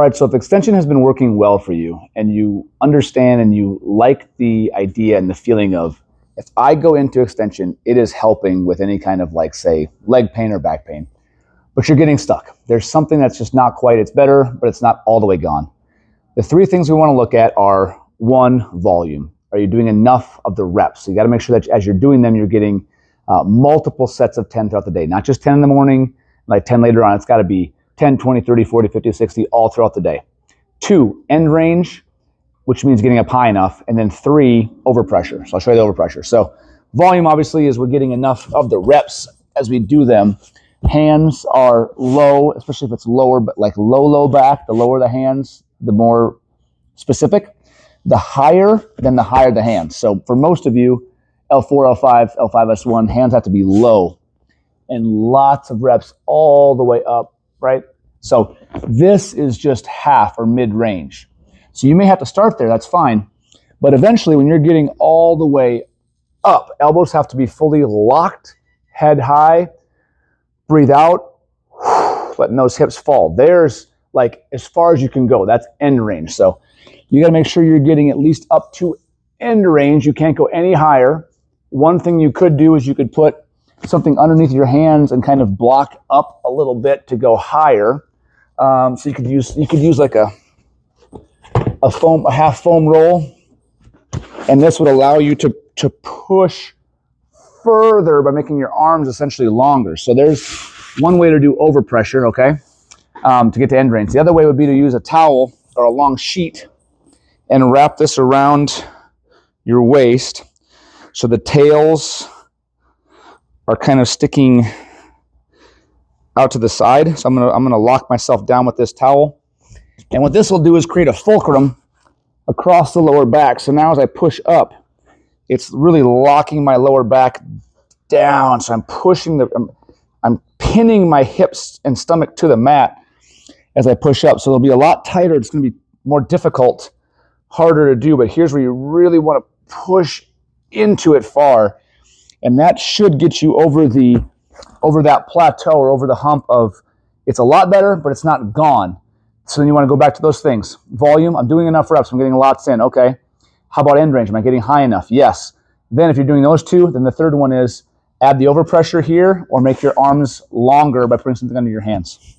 All right, so if extension has been working well for you and you understand and you like the idea and the feeling of, if I go into extension, it is helping with any kind of, like, say, leg pain or back pain, but you're getting stuck. There's something that's just not quite, it's better, but it's not all the way gone. The three things we want to look at are, one, volume. Are you doing enough of the reps? So you got to make sure that as you're doing them, you're getting multiple sets of 10 throughout the day, not just 10 in the morning, like 10 later on. It's got to be 10, 20, 30, 40, 50, 60, all throughout the day. 2, end range, which means getting up high enough. And then 3, overpressure. So I'll show you the overpressure. So volume, obviously, is we're getting enough of the reps as we do them. Hands are low, especially if it's lower, but like low back. The lower the hands, the more specific. The higher, then the higher the hands. So for most of you, L4, L5, L5S1, hands have to be low. And lots of reps all the way up, right? So this is just half or mid-range. So you may have to start there, that's fine. But eventually, when you're getting all the way up, elbows have to be fully locked, head high, breathe out, letting those hips fall. There's like as far as you can go. That's end range. So you got to make sure you're getting at least up to end range. You can't go any higher. One thing you could do is you could put something underneath your hands and kind of block up a little bit to go higher. So you could use like a half foam roll, and this would allow you to push further by making your arms essentially longer. So there's one way to do overpressure, okay, to get to end range. The other way would be to use a towel or a long sheet and wrap this around your waist so the tails are kind of sticking out to the side. So I'm gonna lock myself down with this towel. And what this will do is create a fulcrum across the lower back. So now as I push up, it's really locking my lower back down. So I'm pushing I'm pinning my hips and stomach to the mat as I push up. So it'll be a lot tighter. It's gonna be more difficult, harder to do, but here's where you really wanna push into it far. And that should get you over that plateau or over the hump of, it's a lot better, but it's not gone. So then you want to go back to those things. Volume, I'm doing enough reps, I'm getting lots in, okay. How about end range? Am I getting high enough? Yes. Then if you're doing those two, then the third one is add the overpressure here or make your arms longer by putting something under your hands.